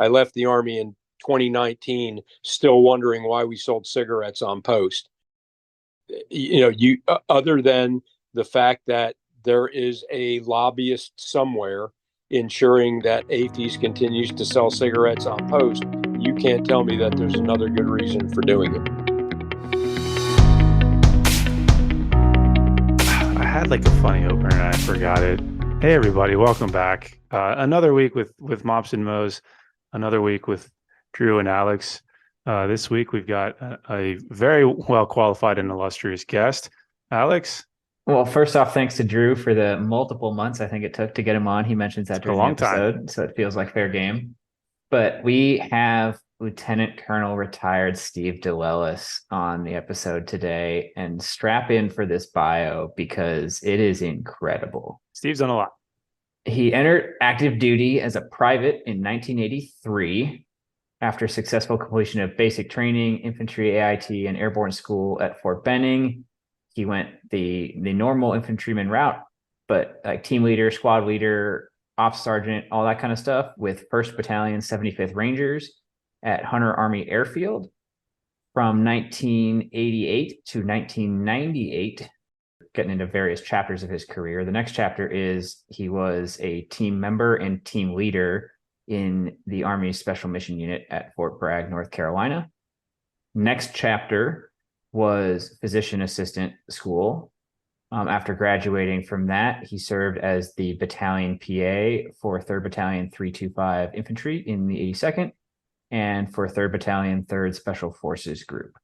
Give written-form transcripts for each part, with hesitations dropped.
I left the Army in 2019, still wondering why we sold cigarettes on post. Other than the fact that there is a lobbyist somewhere ensuring that AAFES continues to sell cigarettes on post, you can't tell me that there's another good reason for doing it. I had like a funny opener and I forgot it. Hey everybody, welcome back. Another week with Mops and Mo's, another week with Drew and Alex. This week we've got a very well qualified and illustrious guest, Alex. Well, first off, thanks to Drew for the multiple months I think it took to get him on. He mentions that during the episode, so it feels like fair game. But we have Lieutenant Colonel retired Steve DeLellis on the episode today, and strap in for this bio because it is incredible. Steve's done a lot. He entered active duty as a private in 1983 after successful completion of basic training, infantry, AIT, and airborne school at Fort Benning. He went the normal infantryman route, but like team leader, squad leader, ops sergeant, all that kind of stuff with 1st Battalion, 75th Rangers at Hunter Army Airfield from 1988 to 1998, getting into various chapters of his career. The next chapter is he was a team member and team leader in the Army's Special Mission Unit at Fort Bragg, North Carolina. Next chapter was physician assistant school. After graduating from that, he served as the battalion PA for 3rd Battalion 325 Infantry in the 82nd and for 3rd Battalion 3rd Special Forces Group.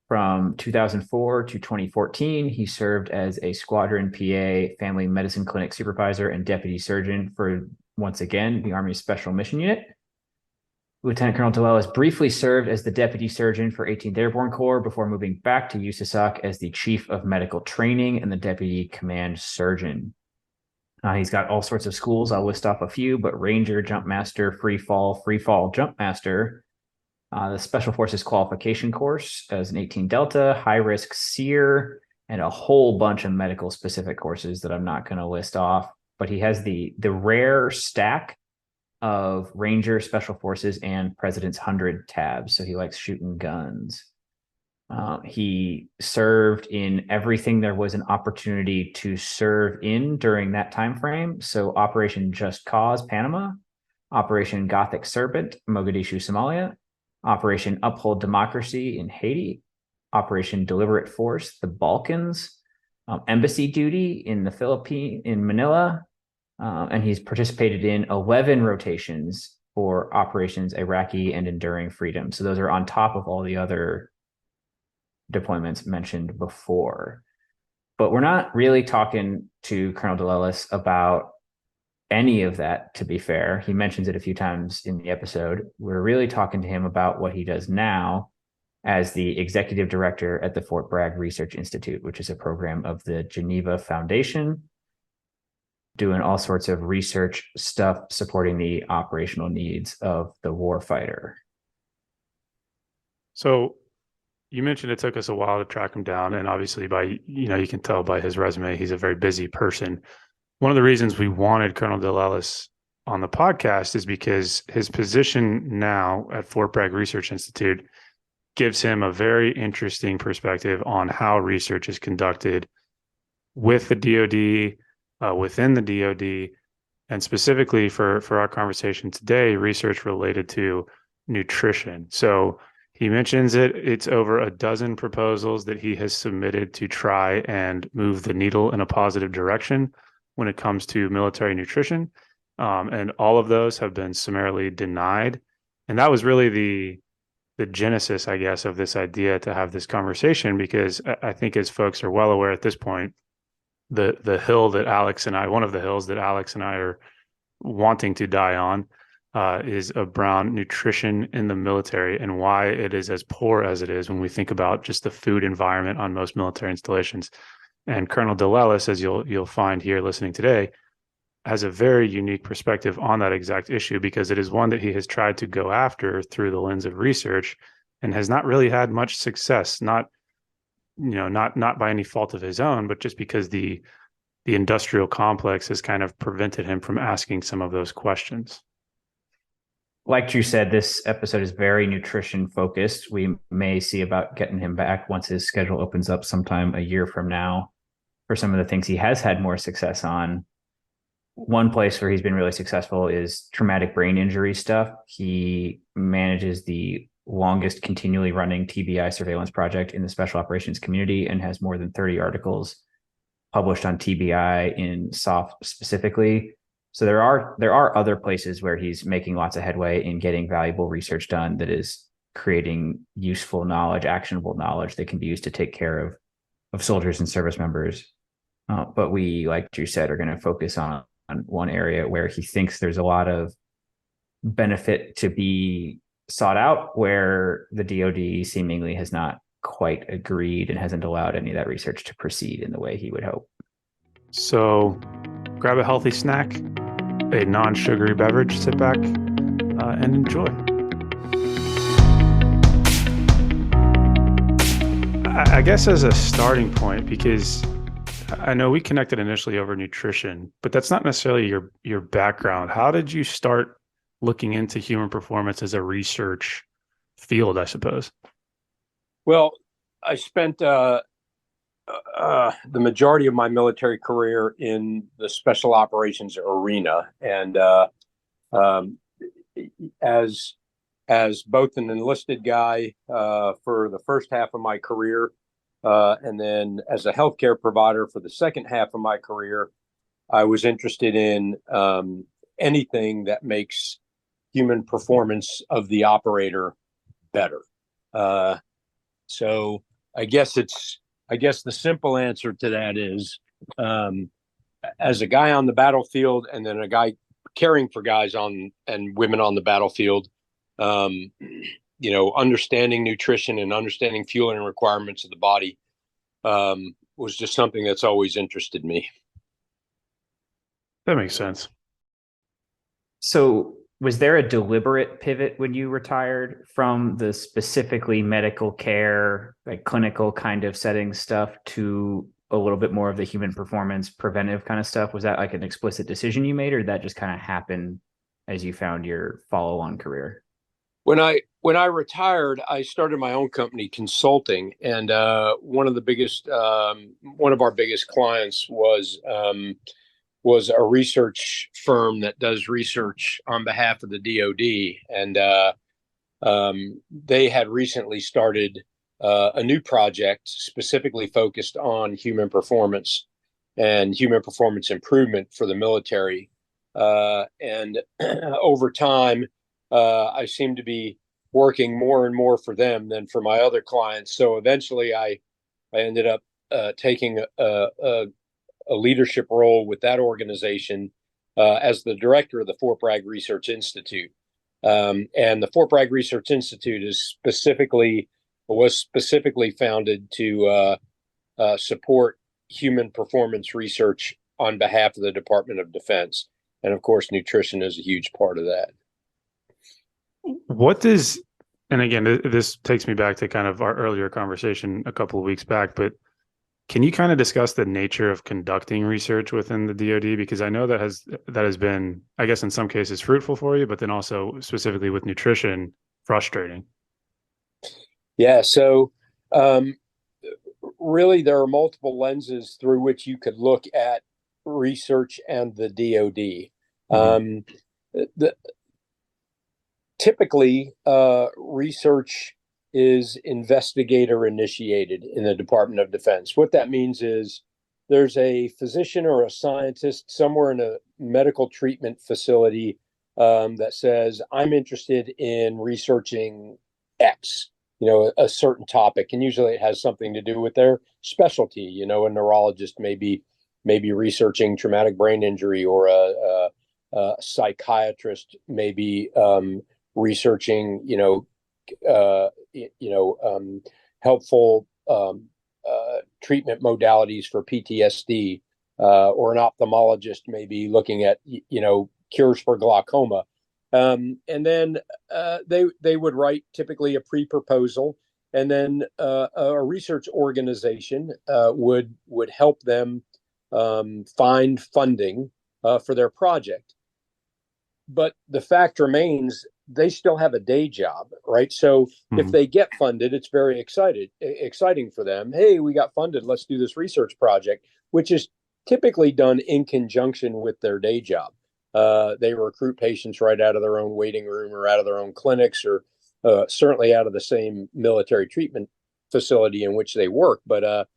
From 2004 to 2014, he served as a squadron PA, family medicine clinic supervisor, and deputy surgeon for, once again, the Army Special Mission Unit. Lieutenant Colonel DeLellis briefly served as the deputy surgeon for 18th Airborne Corps before moving back to USASOC as the chief of medical training and the deputy command surgeon. He's got all sorts of schools. I'll list off a few, but Ranger, Jump Master, Free Fall, Jump Master, the Special Forces Qualification Course as an 18 Delta, High Risk SEER, and a whole bunch of medical specific courses that I'm not going to list off. But he has the rare stack of Ranger, Special Forces, and President's 100 tabs. So he likes shooting guns. He served in everything there was an opportunity to serve in during that time frame. So Operation Just Cause, Panama, Operation Gothic Serpent, Mogadishu, Somalia, Operation Uphold Democracy in Haiti, Operation Deliberate Force, the Balkans, embassy duty in the Philippines, in Manila, and he's participated in 11 rotations for Operations Iraqi and Enduring Freedom. So those are on top of all the other deployments mentioned before. But we're not really talking to Colonel DeLellis about any of that, to be fair. He mentions it a few times in the episode. We're really talking to him about what he does now as the executive director at the Fort Bragg Research Institute, which is a program of the Geneva Foundation, doing all sorts of research stuff supporting the operational needs of the warfighter. So you mentioned it took us a while to track him down, and obviously you can tell by his resume, he's a very busy person. One of the reasons we wanted Colonel DeLellis on the podcast is because his position now at Fort Bragg Research Institute gives him a very interesting perspective on how research is conducted with the DoD, within the DoD, and specifically for our conversation today, research related to nutrition. So he mentions it's over a dozen proposals that he has submitted to try and move the needle in a positive direction when it comes to military nutrition. And all of those have been summarily denied. And that was really the genesis, I guess, of this idea to have this conversation, because I think, as folks are well aware at this point, the hill that Alex and I, one of the hills that Alex and I are wanting to die on, is around nutrition in the military and why it is as poor as it is when we think about just the food environment on most military installations. And Colonel DeLellis, as you'll find here listening today, has a very unique perspective on that exact issue, because it is one that he has tried to go after through the lens of research and has not really had much success, not by any fault of his own, but just because the industrial complex has kind of prevented him from asking some of those questions. like you said, this episode is very nutrition focused. We may see about getting him back once his schedule opens up sometime a year from now for some of the things he has had more success on. One place where he's been really successful is traumatic brain injury stuff. He manages the longest continually running TBI surveillance project in the special operations community and has more than 30 articles published on TBI in SOF specifically. So there are other places where he's making lots of headway in getting valuable research done that is creating useful knowledge, actionable knowledge that can be used to take care of soldiers and service members. But we, like you said, are going to focus on one area where he thinks there's a lot of benefit to be sought out, where the DoD seemingly has not quite agreed and hasn't allowed any of that research to proceed in the way he would hope. So grab a healthy snack, a non-sugary beverage, sit back and enjoy. I guess as a starting point, because I know we connected initially over nutrition, but that's not necessarily your background. How did you start looking into human performance as a research field, I suppose? Well, I spent the majority of my military career in the special operations arena, and as both an enlisted guy for the first half of my career, and then as a healthcare provider for the second half of my career, I was interested in anything that makes human performance of the operator better. So I guess the simple answer to that is, as a guy on the battlefield and then a guy caring for guys on and women on the battlefield, understanding nutrition and understanding fueling requirements of the body was just something that's always interested me. That makes sense. So was there a deliberate pivot when you retired from the specifically medical care, like clinical kind of setting stuff, to a little bit more of the human performance preventive kind of stuff? Was that like an explicit decision you made, or did that just kind of happen as you found your follow-on career? When I retired, I started my own company consulting, and one of our biggest clients was a research firm that does research on behalf of the DoD, and they had recently started a new project specifically focused on human performance and human performance improvement for the military. And over time, I seem to be working more and more for them than for my other clients. So eventually, I ended up taking a leadership role with that organization as the director of the Fort Bragg Research Institute. And the Fort Bragg Research Institute was specifically founded to support human performance research on behalf of the Department of Defense. And of course, nutrition is a huge part of that. And again, this takes me back to kind of our earlier conversation a couple of weeks back, but can you kind of discuss the nature of conducting research within the DoD? Because I know that has been, I guess, in some cases fruitful for you, but then also specifically with nutrition, frustrating. Yeah. So really, there are multiple lenses through which you could look at research and the DoD. Mm-hmm. Typically, research is investigator initiated in the Department of Defense. What that means is there's a physician or a scientist somewhere in a medical treatment facility that says, I'm interested in researching X, a certain topic. And usually it has something to do with their specialty. A neurologist may be researching traumatic brain injury, or a psychiatrist may be researching, helpful treatment modalities for PTSD, or an ophthalmologist may be looking at, cures for glaucoma. And then they would write typically a pre-proposal, and then a research organization would help them find funding for their project. But the fact remains they still have a day job, right? So if they get funded, it's very exciting for them. Hey, we got funded. Let's do this research project, which is typically done in conjunction with their day job. They recruit patients right out of their own waiting room or out of their own clinics, or certainly out of the same military treatment facility in which they work. But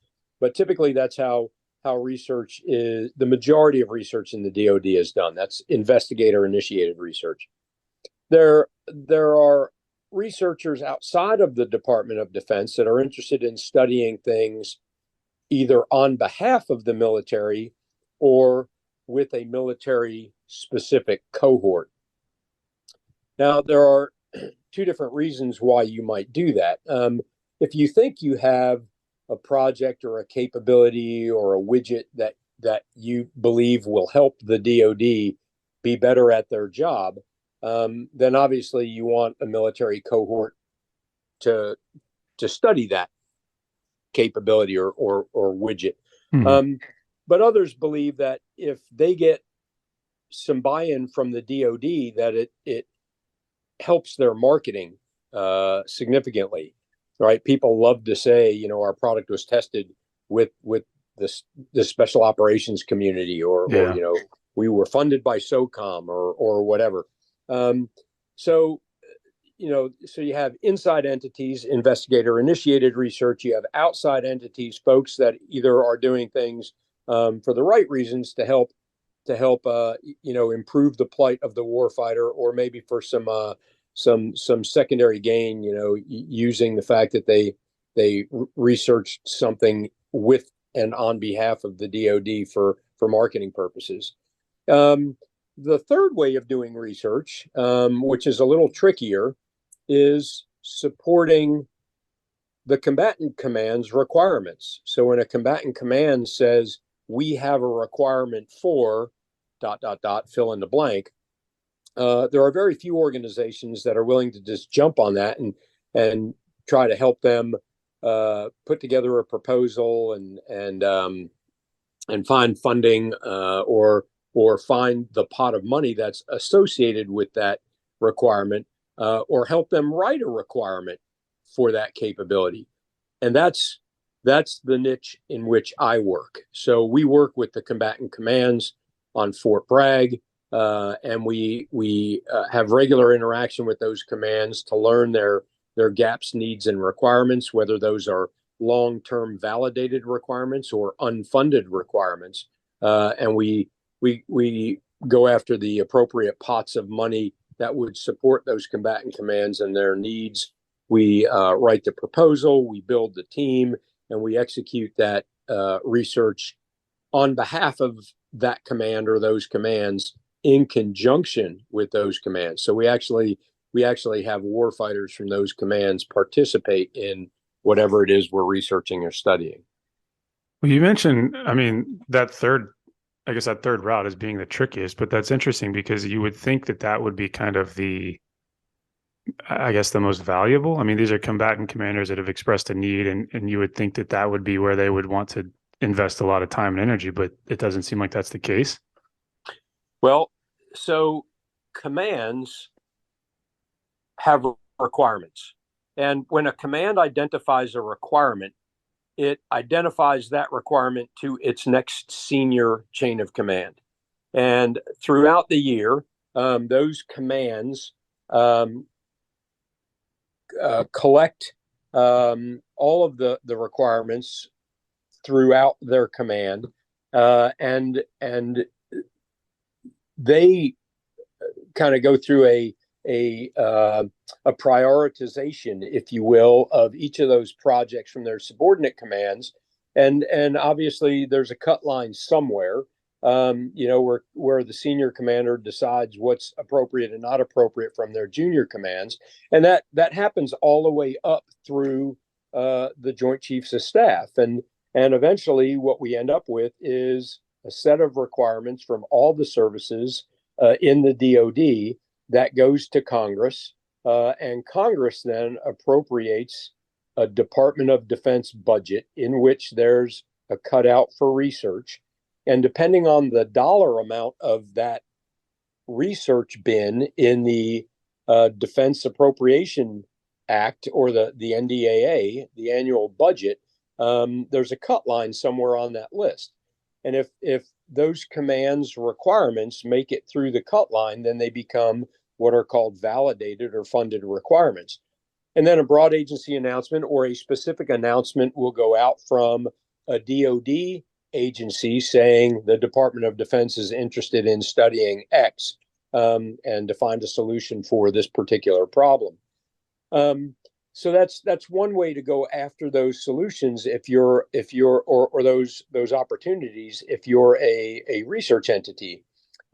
typically that's how research is. The majority of research in the DoD is done. That's investigator initiated research. There are researchers outside of the Department of Defense that are interested in studying things either on behalf of the military or with a military specific cohort. Now, there are two different reasons why you might do that. If you think you have a project or a capability or a widget that you believe will help the DoD be better at their job, then obviously you want a military cohort to study that capability or widget. But others believe that if they get some buy-in from the DoD, that it helps their marketing significantly, right? People love to say, our product was tested with the special operations community, or we were funded by SOCOM or whatever. So you have inside entities, investigator initiated research. You have outside entities, folks that either are doing things for the right reasons to help improve the plight of the warfighter, or maybe for some secondary gain, using the fact that they researched something with and on behalf of the DoD for marketing purposes. The third way of doing research, which is a little trickier, is supporting the combatant command's requirements. So when a combatant command says, we have a requirement for ... fill in the blank, there are very few organizations that are willing to just jump on that and try to help them put together a proposal and find funding or find the pot of money that's associated with that requirement, or help them write a requirement for that capability. And that's the niche in which I work. So we work with the combatant commands on Fort Bragg, and we have regular interaction with those commands to learn their gaps, needs, and requirements, whether those are long-term validated requirements or unfunded requirements. And we go after the appropriate pots of money that would support those combatant commands and their needs. We write the proposal, we build the team, and we execute that research on behalf of that command or those commands in conjunction with those commands. So we actually have warfighters from those commands participate in whatever it is we're researching or studying. Well, you mentioned, that third route as being the trickiest, but that's interesting because you would think that would be kind of the most valuable. These are combatant commanders that have expressed a need, and you would think that would be where they would want to invest a lot of time and energy, but it doesn't seem like that's the case. Well, so commands have requirements. And when a command identifies a requirement, it identifies that requirement to its next senior chain of command. And throughout the year, those commands collect all of the requirements throughout their command, and they kind of go through a prioritization, if you will, of each of those projects from their subordinate commands, and obviously there's a cut line somewhere, where the senior commander decides what's appropriate and not appropriate from their junior commands, and that happens all the way up through the Joint Chiefs of Staff, and eventually what we end up with is a set of requirements from all the services in the DoD that goes to Congress, and Congress then appropriates a Department of Defense budget in which there's a cutout for research. And depending on the dollar amount of that research bin in the Defense Appropriation Act, or the NDAA, the annual budget, there's a cut line somewhere on that list. And if those commands requirements make it through the cut line, then they become what are called validated or funded requirements. And then a broad agency announcement or a specific announcement will go out from a DoD agency saying the Department of Defense is interested in studying X, and to find a solution for this particular problem. So that's one way to go after those solutions if you're or those opportunities if you're a research entity.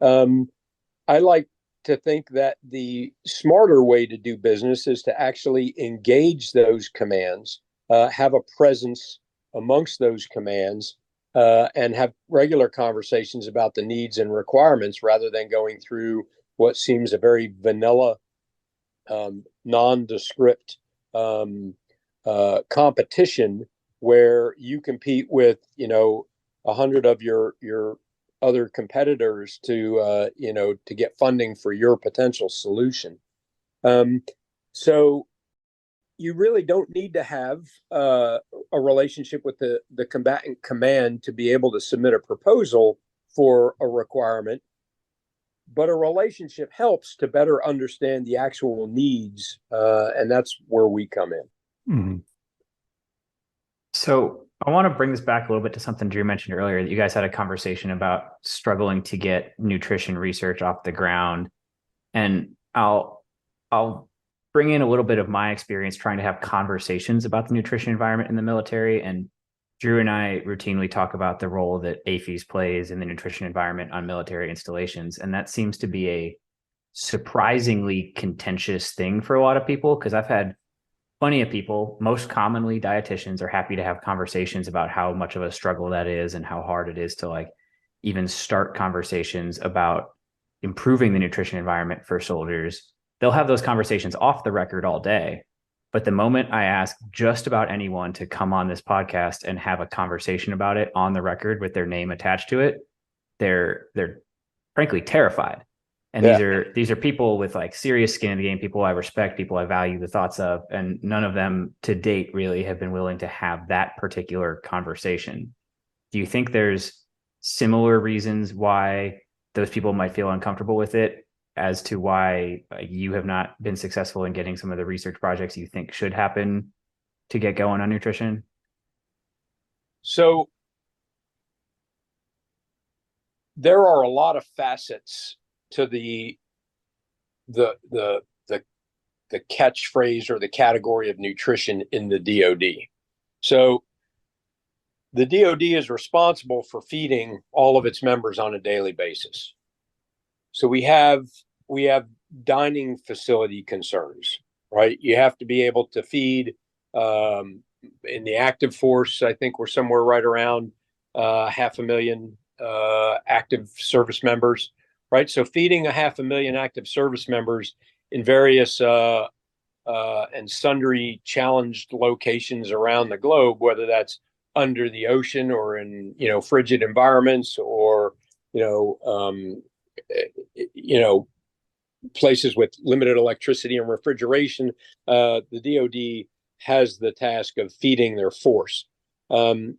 I like to think that the smarter way to do business is to actually engage those commands, have a presence amongst those commands, and have regular conversations about the needs and requirements rather than going through what seems a very vanilla, nondescript competition where you compete with 100 of your other competitors to get funding for your potential solution. So you really don't need to have a relationship with the combatant command to be able to submit a proposal for a requirement, but a relationship helps to better understand the actual needs, and that's where we come in. Mm-hmm. So I want to bring this back a little bit to something Drew mentioned earlier, that you guys had a conversation about struggling to get nutrition research off the ground. And I'll bring in a little bit of my experience trying to have conversations about the nutrition environment in the military. And Drew and I routinely talk about the role that AAFES plays in the nutrition environment on military installations. And that seems to be a surprisingly contentious thing for a lot of people, because I've had plenty of people, most commonly dietitians, are happy to have conversations about how much of a struggle that is and how hard it is to even start conversations about improving the nutrition environment for soldiers. They'll have those conversations off the record all day. But the moment I ask just about anyone to come on this podcast and have a conversation about it on the record with their name attached to it, they're frankly terrified. And these are people with serious skin in the game, people I respect, people I value the thoughts of, and none of them to date really have been willing to have that particular conversation. Do you think there's similar reasons why those people might feel uncomfortable with it as to why you have not been successful in getting some of the research projects you think should happen to get going on nutrition? So there are a lot of facets to the catchphrase or the category of nutrition in the DoD. So the DoD is responsible for feeding all of its members on a daily basis. So we have dining facility concerns, right? You have to be able to feed, in the active force, I think we're somewhere right around 500,000 active service members, right? So feeding 500,000 active service members in various and sundry challenged locations around the globe, whether that's under the ocean or in frigid environments or places with limited electricity and refrigeration, the DoD has the task of feeding their force. While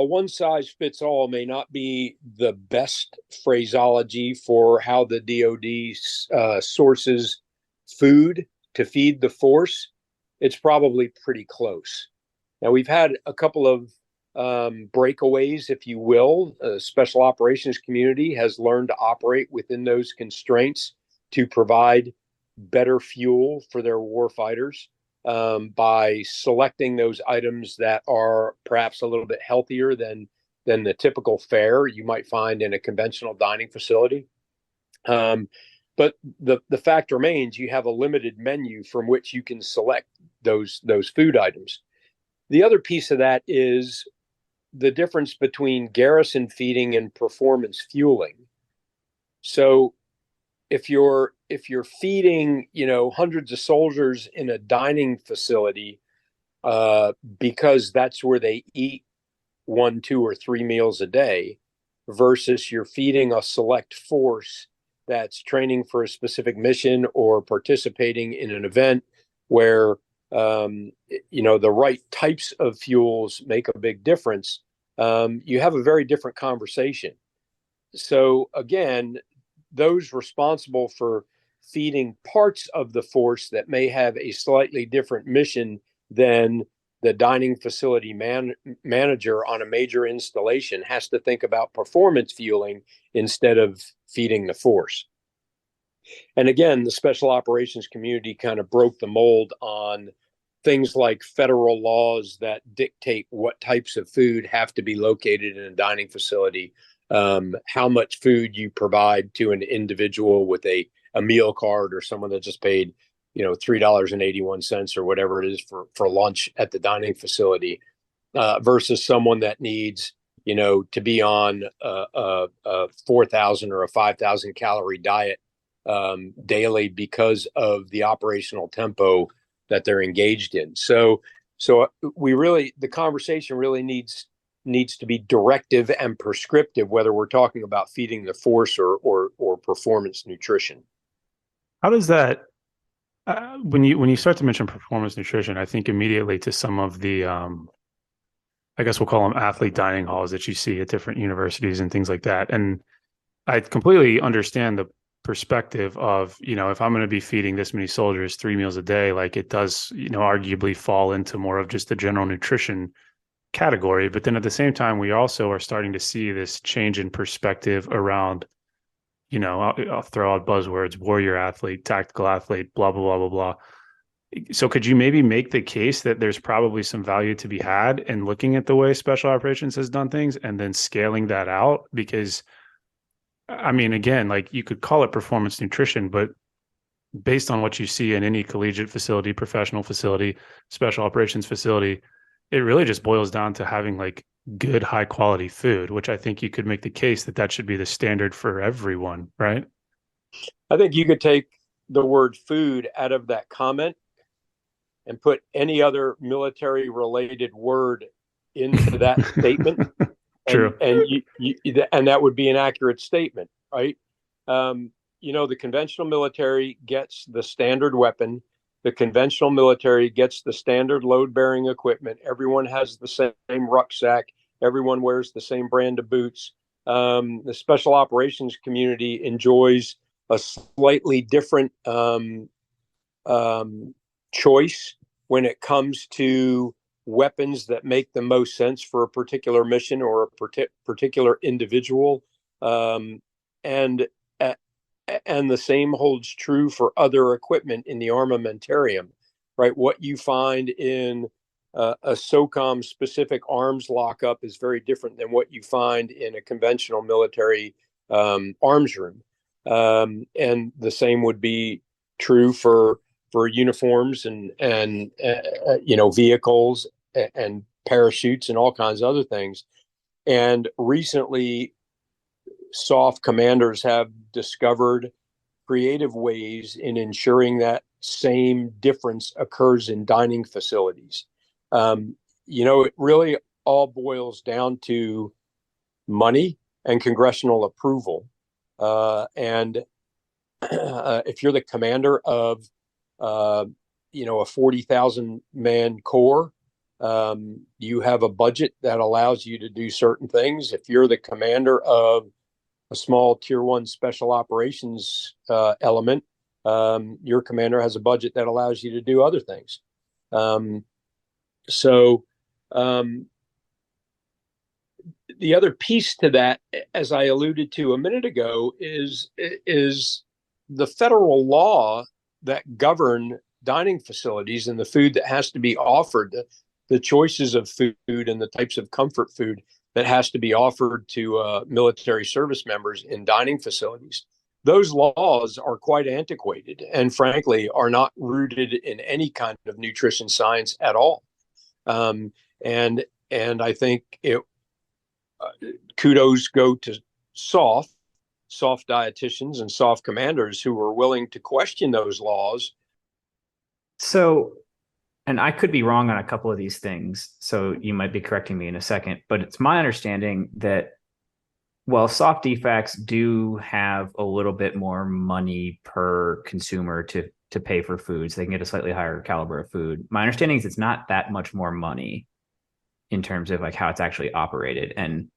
one size fits all may not be the best phraseology for how the DoD sources food to feed the force, it's probably pretty close. Now, we've had a couple of breakaways, if you will. The special operations community has learned to operate within those constraints to provide better fuel for their war fighters, by selecting those items that are perhaps a little bit healthier than the typical fare you might find in a conventional dining facility. But the fact remains, you have a limited menu from which you can select those food items. The other piece of that is the difference between garrison feeding and performance fueling. So if you're feeding hundreds of soldiers in a dining facility, because that's where they eat 1, 2, or 3 meals a day, versus you're feeding a select force that's training for a specific mission or participating in an event where the right types of fuels make a big difference, you have a very different conversation. So again, those responsible for feeding parts of the force that may have a slightly different mission than the dining facility manager on a major installation has to think about performance fueling instead of feeding the force. And again, the special operations community kind of broke the mold on things like federal laws that dictate what types of food have to be located in a dining facility, how much food you provide to an individual with a meal card or someone that just paid, $3.81 or whatever it is for lunch at the dining facility, versus someone that needs, to be on a 4,000 or a 5,000 calorie diet daily because of the operational tempo that they're engaged in. So the conversation really needs to be directive and prescriptive, whether we're talking about feeding the force or performance nutrition. How does that, when you start to mention performance nutrition, I think immediately to some of the, I guess we'll call them athlete dining halls that you see at different universities and things like that. And I completely understand the perspective of, if I'm going to be feeding this many soldiers 3 meals a day, like it does, arguably fall into more of just the general nutrition category. But then at the same time, we also are starting to see this change in perspective around, I'll throw out buzzwords: warrior athlete, tactical athlete, blah, blah, blah, blah, blah. So could you maybe make the case that there's probably some value to be had in looking at the way special operations has done things and then scaling that out? Because I mean, again, like you could call it performance nutrition, but based on what you see in any collegiate facility, professional facility, special operations facility, it really just boils down to having like good, high quality food, which I think you could make the case that should be the standard for everyone, right? I think you could take the word food out of that comment and put any other military related word into that statement. True. And that would be an accurate statement, right? The conventional military gets the standard weapon. The conventional military gets the standard load-bearing equipment. Everyone has the same rucksack. Everyone wears the same brand of boots. The special operations community enjoys a slightly different choice when it comes to weapons that make the most sense for a particular mission or a particular individual. And the same holds true for other equipment in the armamentarium, right? What you find in a SOCOM specific arms lockup is very different than what you find in a conventional military arms room. And the same would be true for uniforms and vehicles and parachutes and all kinds of other things. And recently, SOF commanders have discovered creative ways in ensuring that same difference occurs in dining facilities. It really all boils down to money and congressional approval. And if you're the commander of a 40,000 man corps, you have a budget that allows you to do certain things. If you're the commander of a small tier 1 special operations element, your commander has a budget that allows you to do other things. The other piece to that, as I alluded to a minute ago, is the federal law that govern dining facilities and the food that has to be offered, the choices of food and the types of comfort food that has to be offered to military service members in dining facilities. Those laws are quite antiquated and frankly are not rooted in any kind of nutrition science at all. And I think kudos go to SOF dietitians and SOF commanders who are willing to question those laws. So, and I could be wrong on a couple of these things, so you might be correcting me in a second, but it's my understanding that Well, soft defects do have a little bit more money per consumer to pay for food, so they can get a slightly higher caliber of food. My understanding is it's not that much more money in terms of like how it's actually operated. And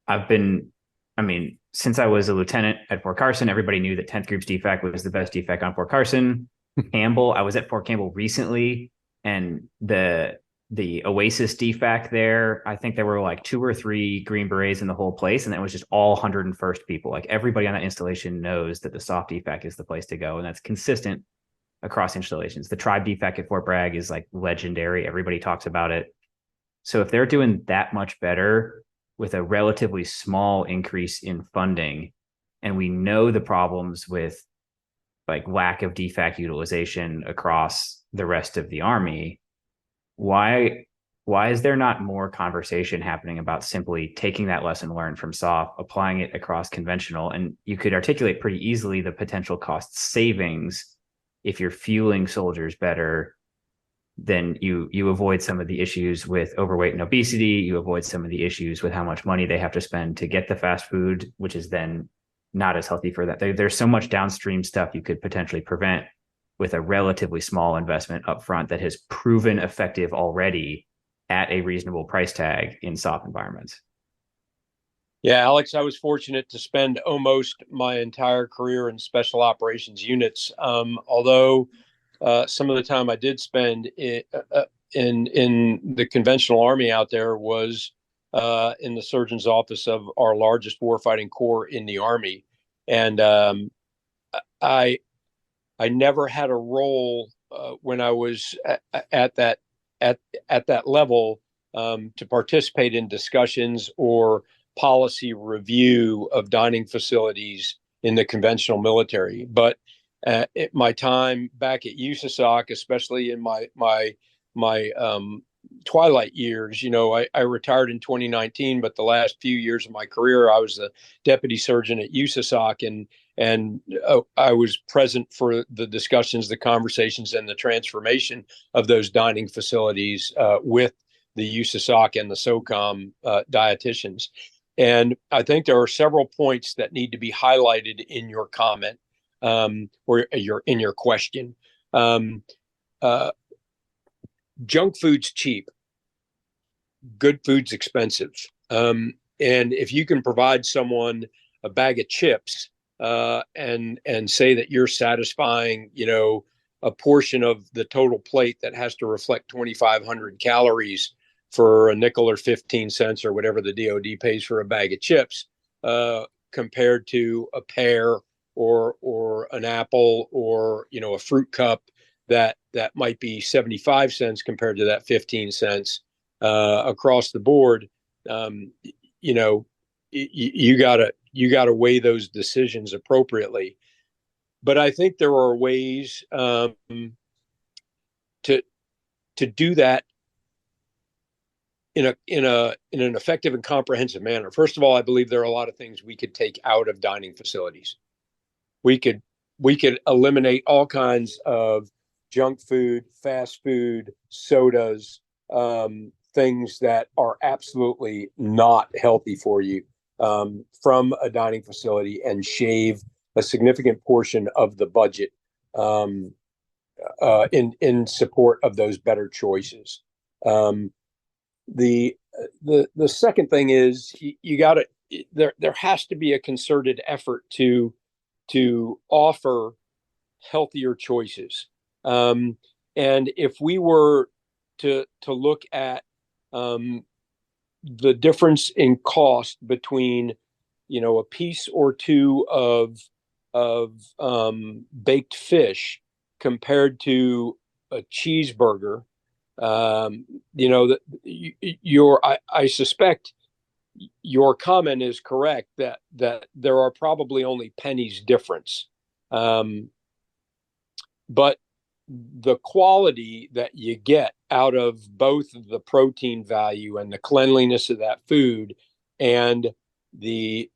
I've been, I mean, since I was a lieutenant at Fort Carson, everybody knew that 10th Group's defect was the best defect on Fort Carson. Campbell, I was at Fort Campbell recently, and the Oasis defect there, I think there were like 2 or 3 Green Berets in the whole place, and it was just all 101st people. Like everybody on that installation knows that the soft defect is the place to go, and that's consistent across installations. The tribe defect at Fort Bragg is like legendary. Everybody talks about it. So if they're doing that much better with a relatively small increase in funding, and we know the problems with like lack of defect utilization across the rest of the Army, why is there not more conversation happening about simply taking that lesson learned from soft, applying it across conventional? And you could articulate pretty easily the potential cost savings if you're fueling soldiers better. Then you avoid some of the issues with overweight and obesity. You avoid some of the issues with how much money they have to spend to get the fast food, which is then not as healthy for that. There's so much downstream stuff you could potentially prevent with a relatively small investment upfront that has proven effective already at a reasonable price tag in soft environments. Yeah, Alex, I was fortunate to spend almost my entire career in special operations units. Although some of the time I did spend in the conventional Army out there was in the surgeon's office of our largest warfighting corps in the Army, and I never had a role when I was at that level to participate in discussions or policy review of dining facilities in the conventional military. But at my time back at USASOC, especially in my twilight years, I retired in 2019, but the last few years of my career, I was the deputy surgeon at USASOC, and I was present for the discussions, the conversations, and the transformation of those dining facilities with the USASOC and the SOCOM dietitians. And I think there are several points that need to be highlighted in your comment or in your question. Junk food's cheap. Good food's expensive. And if you can provide someone a bag of chips and say that you're satisfying, a portion of the total plate that has to reflect 2,500 calories for a nickel or 15 cents or whatever the DoD pays for a bag of chips, compared to a pear or an apple or a fruit cup that might be 75 cents compared to that 15 cents across the board. You gotta weigh those decisions appropriately. But I think there are ways to do that in an effective and comprehensive manner. First of all, I believe there are a lot of things we could take out of dining facilities. We could eliminate all kinds of junk food, fast food, sodas, things that are absolutely not healthy for you from a dining facility, and shave a significant portion of the budget in support of those better choices. The second thing is there has to be a concerted effort to offer healthier choices. And if we were to look at the difference in cost between a piece or two of baked fish compared to a cheeseburger, I suspect your comment is correct that there are probably only pennies difference, but the quality that you get out of both the protein value and the cleanliness of that food, and the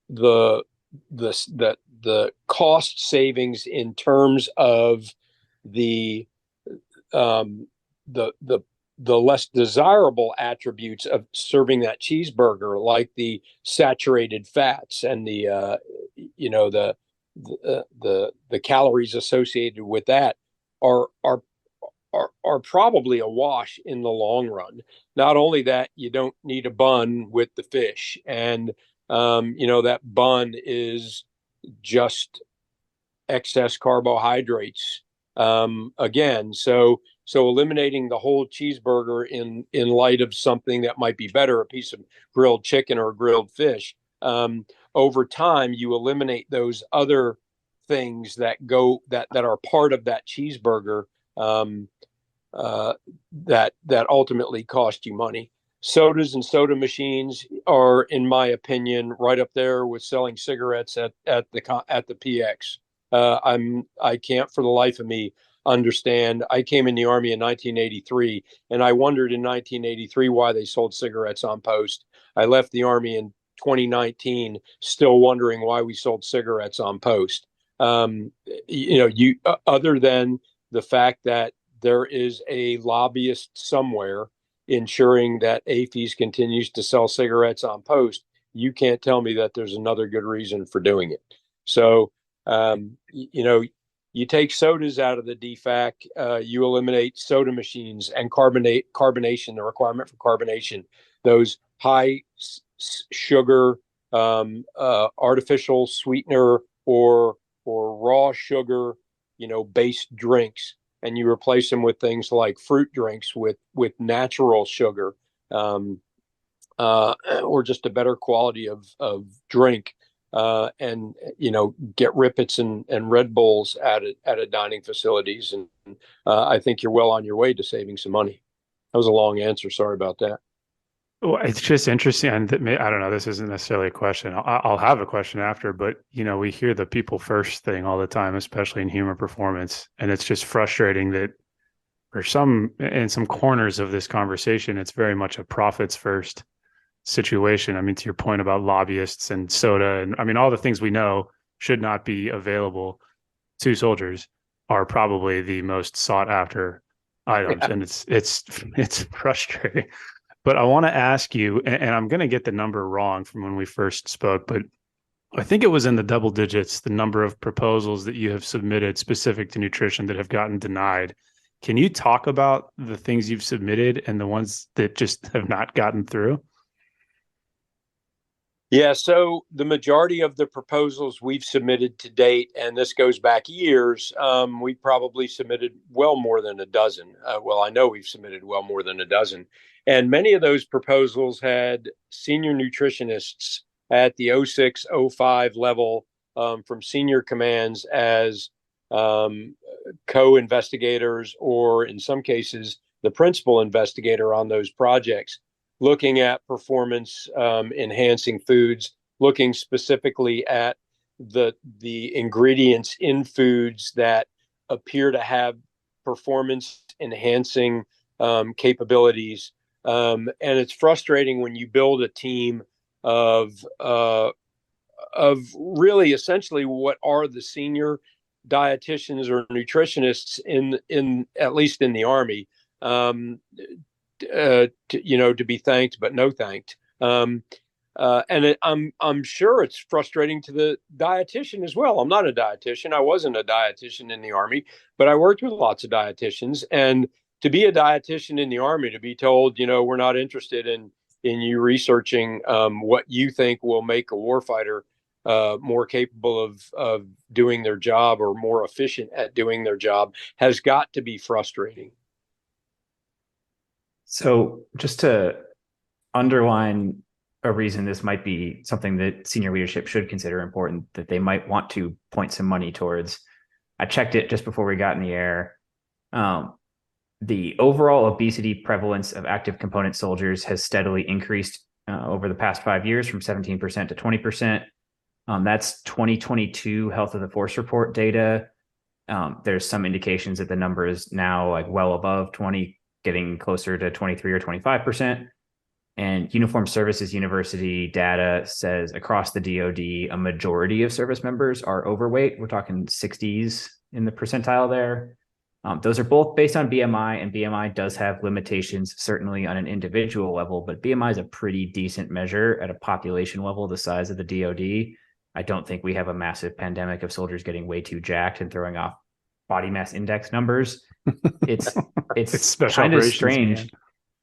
cost savings in terms of the the less desirable attributes of serving that cheeseburger, like the saturated fats and the calories associated with that, are probably a wash in the long run. Not only that, you don't need a bun with the fish, and that bun is just excess carbohydrates. Again, so eliminating the whole cheeseburger in light of something that might be better, a piece of grilled chicken or grilled fish. Over time, you eliminate those other things that are part of that cheeseburger, that ultimately cost you money. Sodas and soda machines are, in my opinion, right up there with selling cigarettes at the PX. I can't for the life of me understand. I came in the Army in 1983, and I wondered in 1983 why they sold cigarettes on post. I left the Army in 2019, still wondering why we sold cigarettes on post. Other than the fact that there is a lobbyist somewhere ensuring that AAFES continues to sell cigarettes on post, you can't tell me that there's another good reason for doing it. So, you take sodas out of the DFAC, you eliminate soda machines and carbonation, the requirement for carbonation, those high sugar, artificial sweetener or raw sugar, based drinks, and you replace them with things like fruit drinks with natural sugar, or just a better quality of drink, and get Rippets and Red Bulls at dining facilities, and I think you're well on your way to saving some money. That was a long answer. Sorry about that. Well, it's just interesting, and I don't know. This isn't necessarily a question. I'll have a question after, but we hear the people first thing all the time, especially in human performance, and it's just frustrating that in some corners of this conversation, it's very much a profits first situation. I mean, to your point about lobbyists and soda, and I mean, all the things we know should not be available to soldiers are probably the most sought after items, yeah. And it's frustrating. But I want to ask you, and I'm going to get the number wrong from when we first spoke, but I think it was in the double digits, the number of proposals that you have submitted specific to nutrition that have gotten denied. Can you talk about the things you've submitted and the ones that just have not gotten through? Yeah, so the majority of the proposals we've submitted to date, and this goes back years, we probably submitted well more than a dozen. I know we've submitted well more than a dozen. And many of those proposals had senior nutritionists at the 06, 05 level, from senior commands as co-investigators, or in some cases, the principal investigator on those projects, looking at performance enhancing foods, looking specifically at the ingredients in foods that appear to have performance enhancing capabilities. And it's frustrating when you build a team of really essentially what are the senior dietitians or nutritionists in at least in the Army, to be thanked but no thanked. I'm sure it's frustrating to the dietitian as well. I'm not a dietitian. I wasn't a dietitian in the Army, but I worked with lots of dietitians. And to be a dietitian in the Army, to be told, we're not interested in you researching what you think will make a warfighter more capable of doing their job or more efficient at doing their job, has got to be frustrating. So just to underline a reason this might be something that senior leadership should consider important, that they might want to point some money towards. I checked it just before we got in the air. The overall obesity prevalence of active component soldiers has steadily increased over the past 5 years, from 17% to 20%. That's 2022 Health of the Force Report data. There's some indications that the number is now like well above 20, getting closer to 23 or 25%. And Uniformed Services University data says across the DoD, a majority of service members are overweight. We're talking 60s in the percentile there. Those are both based on BMI, and BMI does have limitations, certainly on an individual level, but BMI is a pretty decent measure at a population level, the size of the DoD. I don't think we have a massive pandemic of soldiers getting way too jacked and throwing off body mass index numbers. It's special kind of operations, strange. man.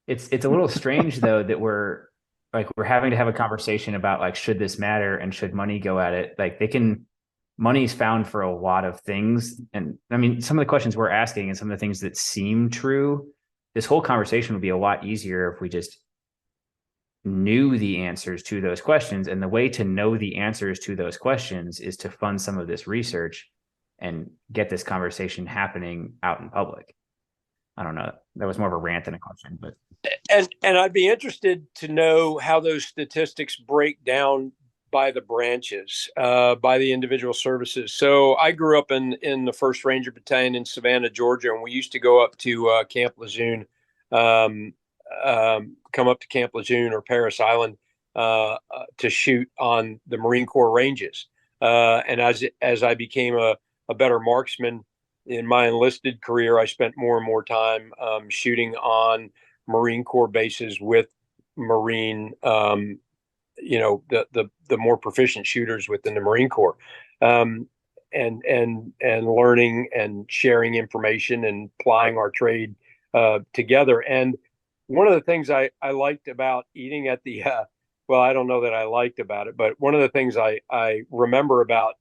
It's a little strange though that we're having to have a conversation about like, should this matter and should money go at it? Like money's found for a lot of things. And I mean, some of the questions we're asking and some of the things that seem true, this whole conversation would be a lot easier if we just knew the answers to those questions. And the way to know the answers to those questions is to fund some of this research and get this conversation happening out in public. I don't know. That was more of a rant than a question, but. And I'd be interested to know how those statistics break down by the branches, by the individual services. So I grew up in the 1st Ranger Battalion in Savannah, Georgia, and we used to go up to Camp Lejeune, come up to Camp Lejeune or Parris Island to shoot on the Marine Corps ranges. And as I became a better marksman in my enlisted career, I spent more and more time shooting on Marine Corps bases with Marine the more proficient shooters within the Marine Corps, and learning and sharing information and applying our trade together. And one of the things I liked about eating at the well, I don't know that I liked about it, but one of the things I remember about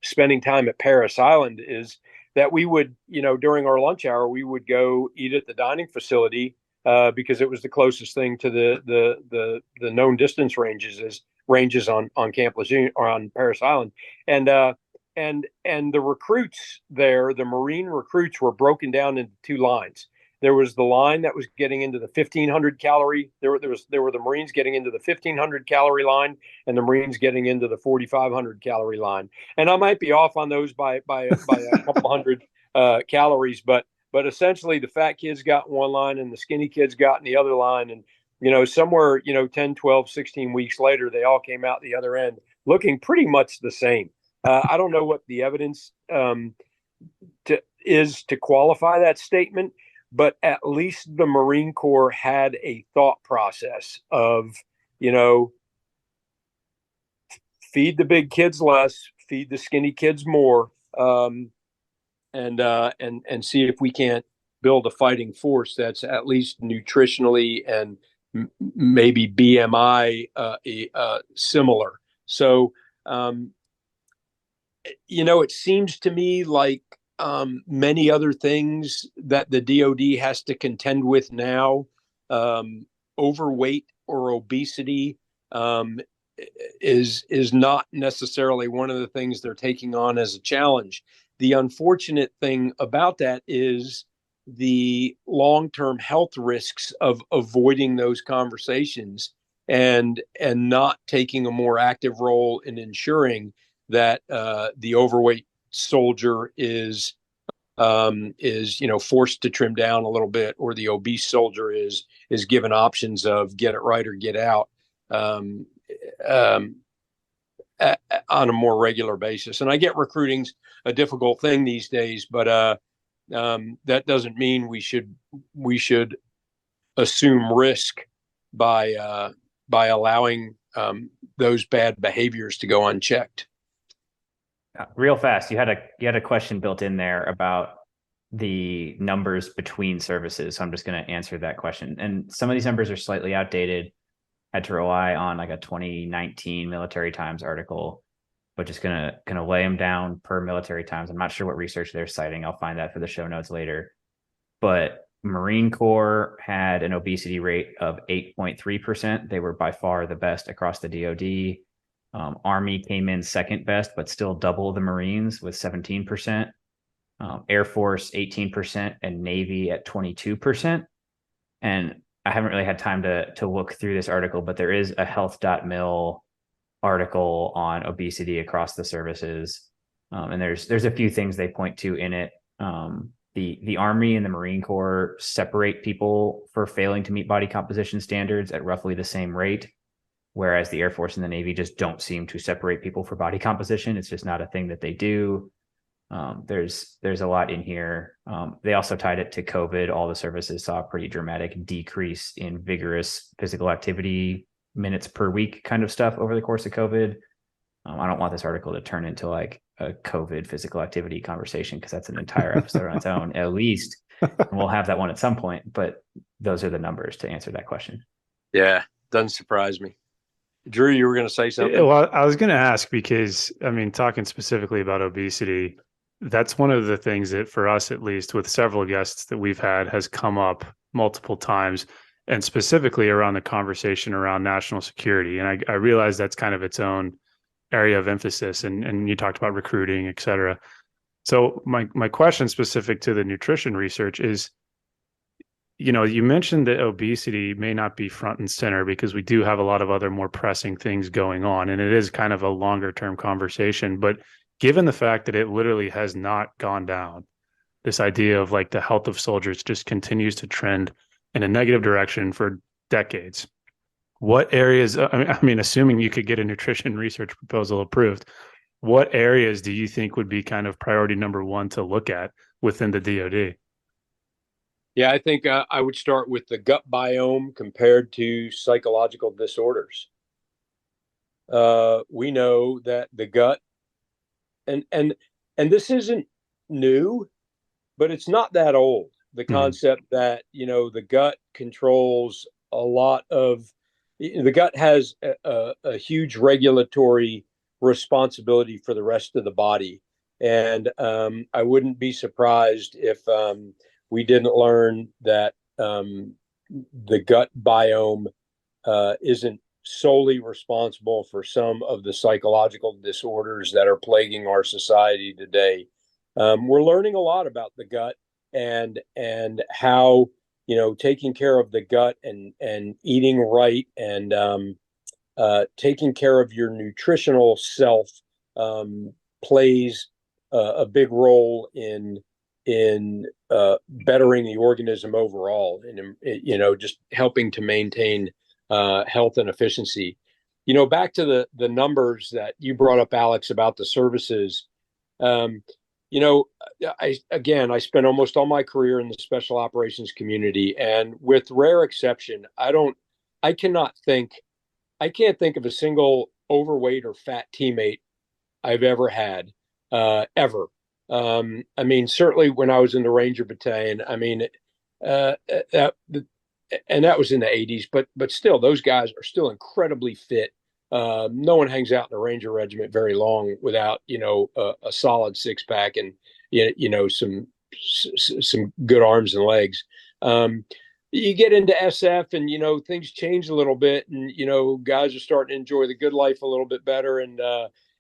spending time at Parris Island is that we would, during our lunch hour, we would go eat at the dining facility because it was the closest thing to the known distance ranges on Camp Lejeune or on Parris Island. And the recruits there, the Marine recruits, were broken down into 2 lines. There was the line that was getting into the 1,500 calorie. There were the Marines getting into the 1,500 calorie line, and the Marines getting into the 4,500 calorie line. And I might be off on those by a couple hundred calories, but essentially the fat kids got in one line and the skinny kids got in the other line. And somewhere 10, 12, 16 weeks later, they all came out the other end looking pretty much the same. I don't know what the evidence is to qualify that statement, but at least the Marine Corps had a thought process of, feed the big kids less, feed the skinny kids more, and see if we can't build a fighting force that's at least nutritionally and maybe BMI similar. So, it seems to me like many other things that the DoD has to contend with now, overweight or obesity is not necessarily one of the things they're taking on as a challenge. The unfortunate thing about that is the long-term health risks of avoiding those conversations and not taking a more active role in ensuring that the overweight soldier is forced to trim down a little bit, or the obese soldier is given options of get it right or get out on a more regular basis. And I get recruiting's a difficult thing these days, but that doesn't mean we should assume risk by allowing those bad behaviors to go unchecked. Real fast, you had a question built in there about the numbers between services, so I'm just going to answer that question. And some of these numbers are slightly outdated. I had to rely on like a 2019 Military Times article, but just gonna lay them down per Military Times. I'm not sure what research they're citing. I'll find that for the show notes later. But Marine Corps had an obesity rate of 8.3%. They were by far the best across the DoD. Army came in second best, but still double the Marines with 17%. Air Force 18%, and Navy at 22%. And I haven't really had time to look through this article, but there is a health.mil article on obesity across the services. And there's a few things they point to in it. The Army and the Marine Corps separate people for failing to meet body composition standards at roughly the same rate, whereas the Air Force and the Navy just don't seem to separate people for body composition. It's just not a thing that they do. There's a lot in here. They also tied it to COVID. All the services saw a pretty dramatic decrease in vigorous physical activity minutes per week kind of stuff over the course of COVID. I don't want this article to turn into like a COVID physical activity conversation, because that's an entire episode on its own, at least. And we'll have that one at some point, but those are the numbers to answer that question. Yeah, doesn't surprise me. Drew, you were going to say something? Well, I was going to ask because, I mean, talking specifically about obesity, that's one of the things that for us, at least with several guests that we've had, has come up multiple times, and specifically around the conversation around national security. And I realize that's kind of its own area of emphasis, and you talked about recruiting, et cetera. So my question specific to the nutrition research is, you mentioned that obesity may not be front and center because we do have a lot of other more pressing things going on, and it is kind of a longer term conversation. But given the fact that it literally has not gone down, this idea of like the health of soldiers just continues to trend in a negative direction for decades. What areas, I mean, assuming you could get a nutrition research proposal approved, what areas do you think would be kind of priority number one to look at within the DoD? Yeah, I think I would start with the gut biome compared to psychological disorders. We know that the gut, and this isn't new, but it's not that old. The concept that the gut controls a lot of the gut has a huge regulatory responsibility for the rest of the body, and I wouldn't be surprised if we didn't learn that the gut biome isn't solely responsible for some of the psychological disorders that are plaguing our society today. We're learning a lot about the gut and how taking care of the gut and eating right and taking care of your nutritional self plays a big role in bettering the organism overall, and just helping to maintain health and efficiency. Back to the numbers that you brought up, Alex, about the services. I spent almost all my career in the special operations community, and with rare exception, I can't think of a single overweight or fat teammate I've ever had, ever. I mean, certainly when I was in the Ranger Battalion, I mean, that was in the 80s, but still, those guys are still incredibly fit. No one hangs out in the Ranger Regiment very long without, a solid six pack and, some good arms and legs. You get into SF and, things change a little bit, and, guys are starting to enjoy the good life a little bit better.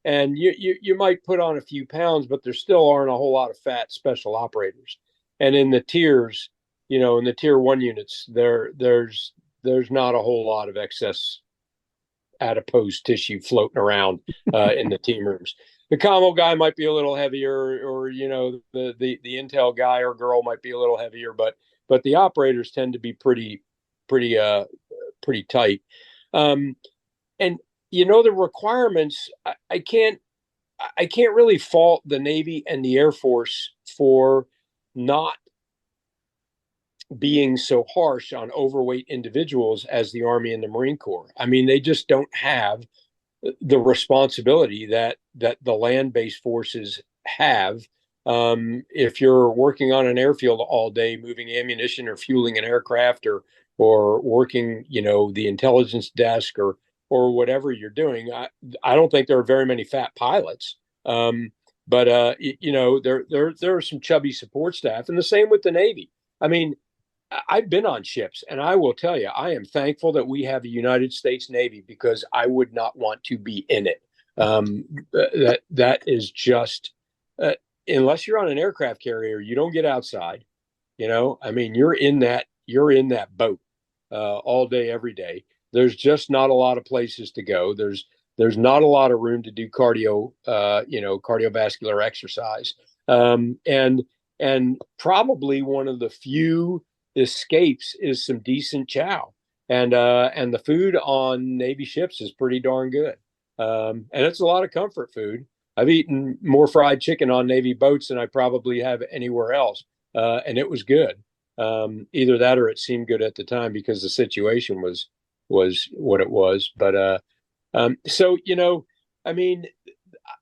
And you might put on a few pounds, but there still aren't a whole lot of fat special operators. And in the tiers, in the tier 1 units, there's not a whole lot of excess adipose tissue floating around in the team rooms. The commo guy might be a little heavier, or the intel guy or girl might be a little heavier, but the operators tend to be pretty tight. And the requirements, I can't really fault the Navy and the Air Force for not being so harsh on overweight individuals as the Army and the Marine Corps. I mean, they just don't have the responsibility that the land-based forces have. If you're working on an airfield all day, moving ammunition or fueling an aircraft, or working, the intelligence desk or whatever you're doing, I don't think there are very many fat pilots. But there are some chubby support staff, and the same with the Navy. I mean, I've been on ships, and I will tell you, I am thankful that we have a United States Navy, because I would not want to be in it. That is just, unless you're on an aircraft carrier, you don't get outside. I mean, you're in that boat all day, every day. There's just not a lot of places to go. There's not a lot of room to do cardiovascular exercise. And probably one of the few escapes is some decent chow, and the food on Navy ships is pretty darn good, and it's a lot of comfort food. I've eaten more fried chicken on Navy boats than I probably have anywhere else, and it was good. Either that or it seemed good at the time because the situation was what it was. But so I mean,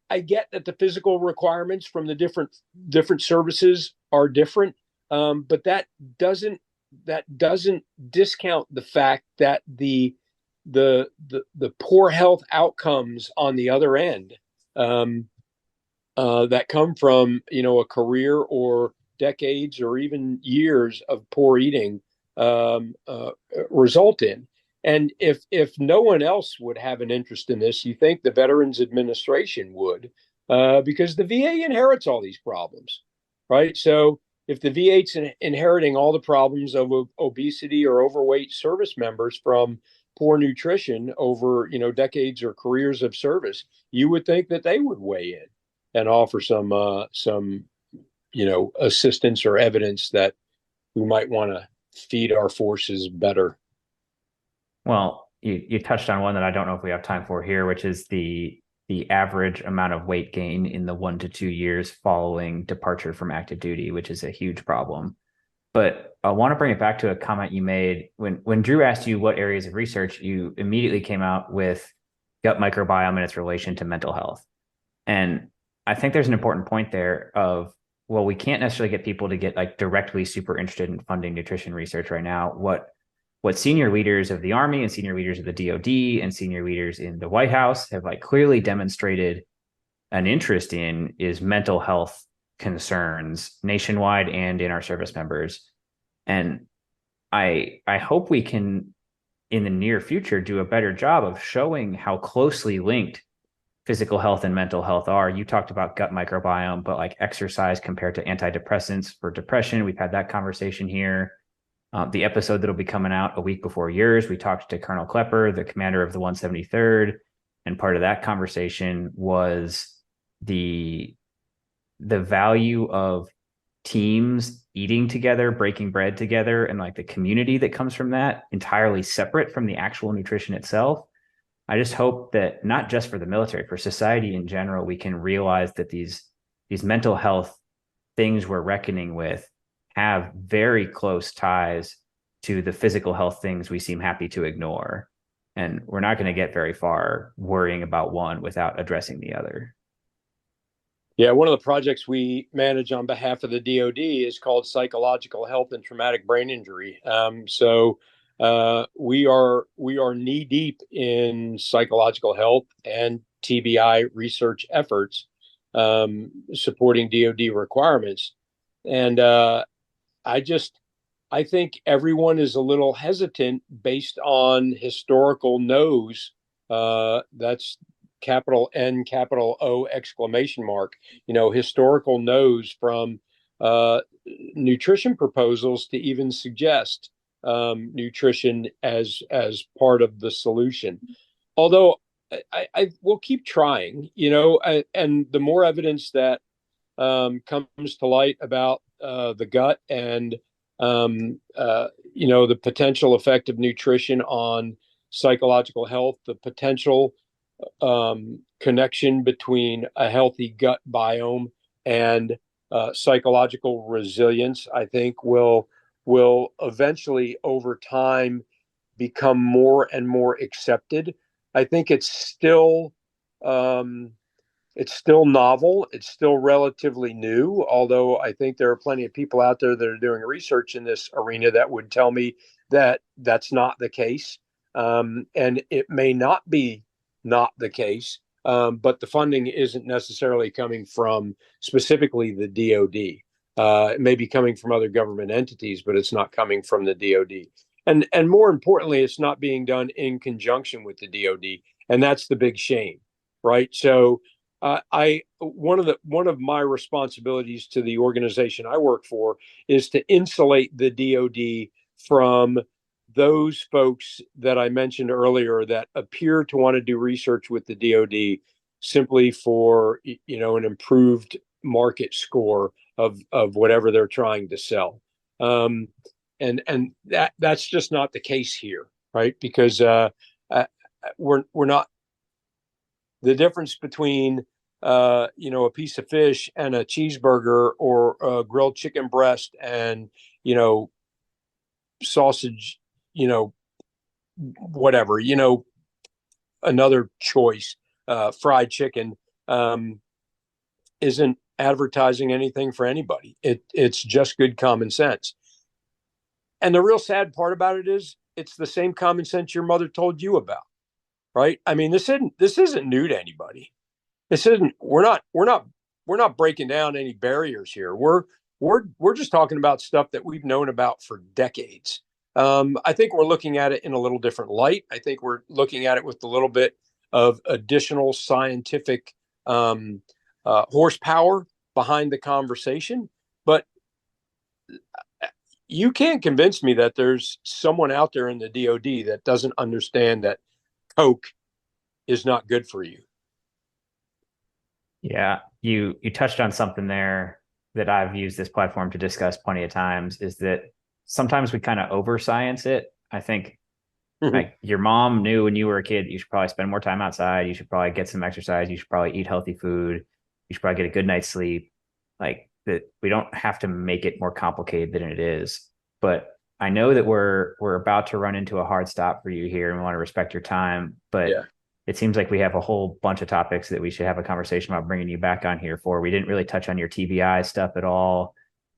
I get that the physical requirements from the different services are different, but that doesn't discount the fact that the poor health outcomes on the other end, that come from a career or decades or even years of poor eating, result in. And if no one else would have an interest in this, you think the Veterans Administration would, because the VA inherits all these problems, right? So if the VA's inheriting all the problems of obesity or overweight service members from poor nutrition over decades or careers of service, you would think that they would weigh in and offer some assistance or evidence that we might want to feed our forces better. Well, you touched on one that I don't know if we have time for here, which is the average amount of weight gain in the 1 to 2 years following departure from active duty, which is a huge problem. But I want to bring it back to a comment you made when Drew asked you what areas of research, you immediately came out with gut microbiome and its relation to mental health. And I think there's an important point there of, well, we can't necessarily get people to get like directly super interested in funding nutrition research right now. What senior leaders of the Army and senior leaders of the DoD and senior leaders in the White House have like clearly demonstrated an interest in is mental health concerns nationwide and in our service members. And I hope we can, in the near future, do a better job of showing how closely linked physical health and mental health are. You talked about gut microbiome, but like exercise compared to antidepressants for depression. We've had that conversation here. The episode that'll be coming out a week before yours, we talked to Colonel Klepper, the commander of the 173rd, and part of that conversation was the value of teams eating together, breaking bread together, and like the community that comes from that, entirely separate from the actual nutrition itself. I just hope that not just for the military, for society in general, we can realize that these mental health things we're reckoning with have very close ties to the physical health things we seem happy to ignore. And we're not going to get very far worrying about one without addressing the other. Yeah, one of the projects we manage on behalf of the DoD is called Psychological Health and Traumatic Brain Injury. So we are knee deep in psychological health and TBI research efforts, supporting DoD requirements. And I think everyone is a little hesitant based on historical no's. That's capital N, capital O, exclamation mark, historical no's from nutrition proposals to even suggest nutrition as part of the solution. Although I will keep trying, and the more evidence that comes to light about the gut and the potential effect of nutrition on psychological health, the potential connection between a healthy gut biome and psychological resilience, I think will eventually over time become more and more accepted. I think it's still novel. It's still relatively new, although I think there are plenty of people out there that are doing research in this arena that would tell me that that's not the case. And it may not be not the case, but the funding isn't necessarily coming from specifically the DoD. It may be coming from other government entities, but it's not coming from the DoD. And more importantly, it's not being done in conjunction with the DoD, and that's the big shame, right? So one of my responsibilities to the organization I work for is to insulate the DoD from those folks that I mentioned earlier that appear to want to do research with the DoD simply for an improved market score of whatever they're trying to sell, and that's just not the case here, right? Because we're not. The difference between a piece of fish and a cheeseburger or a grilled chicken breast and, sausage, whatever, another choice, fried chicken, isn't advertising anything for anybody. It's just good common sense. And the real sad part about it is it's the same common sense your mother told you about, right? I mean, this isn't new to anybody. We're not breaking down any barriers here. We're just talking about stuff that we've known about for decades. I think we're looking at it in a little different light. I think we're looking at it with a little bit of additional scientific horsepower behind the conversation. But you can't convince me that there's someone out there in the DoD that doesn't understand that Coke is not good for you. Yeah, you touched on something there that I've used this platform to discuss plenty of times, is that sometimes we kind of over science it. I think like your mom knew when you were a kid, you should probably spend more time outside. You should probably get some exercise. You should probably eat healthy food. You should probably get a good night's sleep. Like that, we don't have to make it more complicated than it is. But I know that we're about to run into a hard stop for you here, and we want to respect your time. But yeah, it seems like we have a whole bunch of topics that we should have a conversation about bringing you back on here for. We didn't really touch on your TBI stuff at all.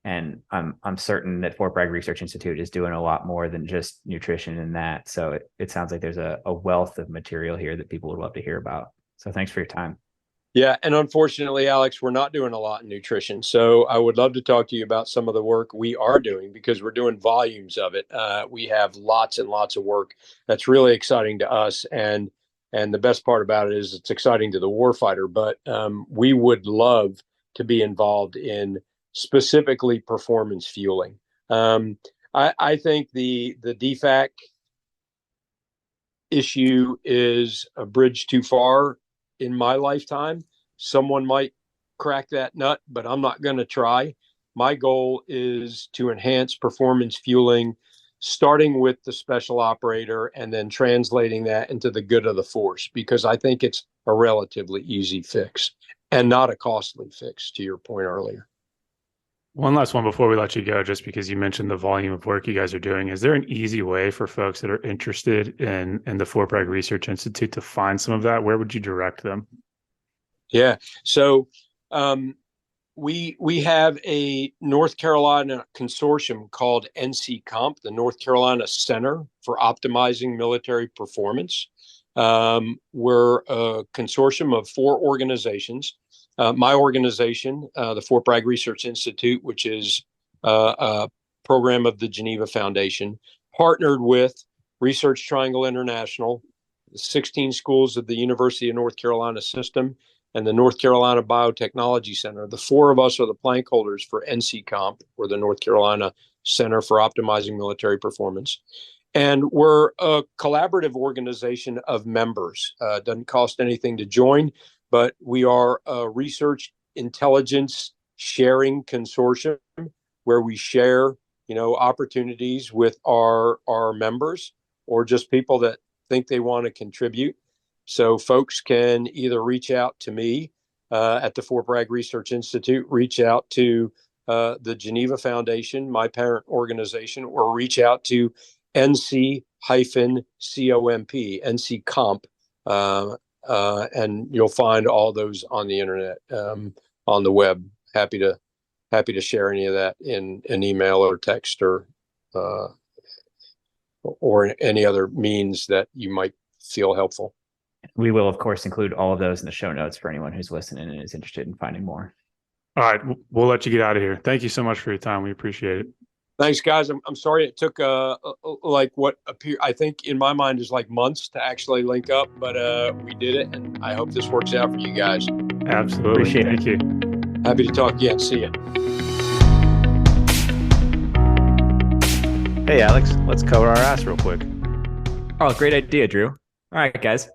And I'm certain that Fort Bragg Research Institute is doing a lot more than just nutrition and that. So it sounds like there's a wealth of material here that people would love to hear about. So thanks for your time. Yeah. And unfortunately, Alex, we're not doing a lot in nutrition. So I would love to talk to you about some of the work we are doing, because we're doing volumes of it. We have lots and lots of work that's really exciting to us. And the best part about it is it's exciting to the warfighter. But we would love to be involved in specifically performance fueling. I think the DFAC issue is a bridge too far in my lifetime. Someone might crack that nut, but I'm not going to try. My goal is to enhance performance fueling, starting with the special operator and then translating that into the good of the force, because I think it's a relatively easy fix and not a costly fix, to your point earlier. One last one before we let you go, just because you mentioned the volume of work you guys are doing. Is there an easy way for folks that are interested in the Fort Bragg Research Institute to find some of that? Where would you direct them? Yeah. So we have a North Carolina consortium called NC-COMP, the North Carolina Center for Optimizing Military Performance. We're a consortium of 4 organizations. My organization, the Fort Bragg Research Institute, which is a program of the Geneva Foundation, partnered with Research Triangle International, 16 schools of the University of North Carolina system, and the North Carolina Biotechnology Center. The 4 of us are the plank holders for NC-COMP, or the North Carolina Center for Optimizing Military Performance. And we're a collaborative organization of members. Doesn't cost anything to join, but we are a research intelligence sharing consortium where we share, opportunities with our members or just people that think they want to contribute. So folks can either reach out to me at the Fort Bragg Research Institute, reach out to the Geneva Foundation, my parent organization, or reach out to NC-COMP, NC-COMP, and you'll find all those on the internet, on the web. Happy to share any of that in an email or text or any other means that you might feel helpful. We will, of course, include all of those in the show notes for anyone who's listening and is interested in finding more. All right, we'll let you get out of here. Thank you so much for your time. We appreciate it. Thanks, guys. I'm sorry it took like what I think in my mind is like months to actually link up, but we did it, and I hope this works out for you guys. Absolutely. Appreciate Thank you. Happy to talk again. See you. Hey, Alex, let's cover our ass real quick. Oh, great idea, Drew. All right, guys.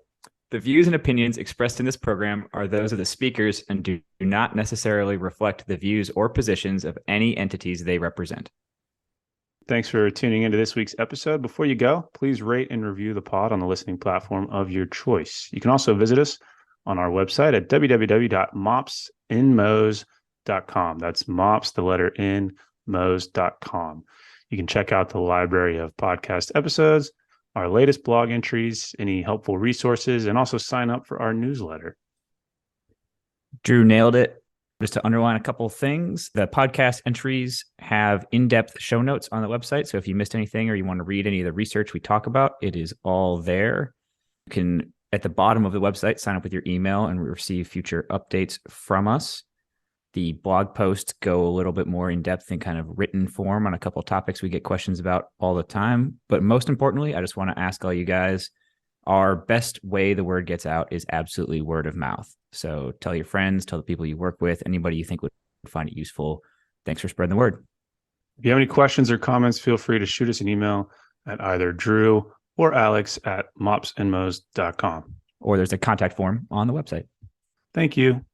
The views and opinions expressed in this program are those of the speakers and do not necessarily reflect the views or positions of any entities they represent. Thanks for tuning into this week's episode. Before you go, please rate and review the pod on the listening platform of your choice. You can also visit us on our website at www.mopsinmos.com. That's mops, the letter N, mos.com. You can check out the library of podcast episodes, our latest blog entries, any helpful resources, and also sign up for our newsletter. Drew nailed it. Just to underline a couple of things, the podcast entries have in-depth show notes on the website. So if you missed anything or you want to read any of the research we talk about, it is all there. You can, at the bottom of the website, sign up with your email and receive future updates from us. The blog posts go a little bit more in depth in kind of written form on a couple of topics we get questions about all the time. But most importantly, I just want to ask all you guys, our best way the word gets out is absolutely word of mouth. So tell your friends, tell the people you work with, anybody you think would find it useful. Thanks for spreading the word. If you have any questions or comments, feel free to shoot us an email at either Drew or Alex at mopsinmos.com. Or there's a contact form on the website. Thank you.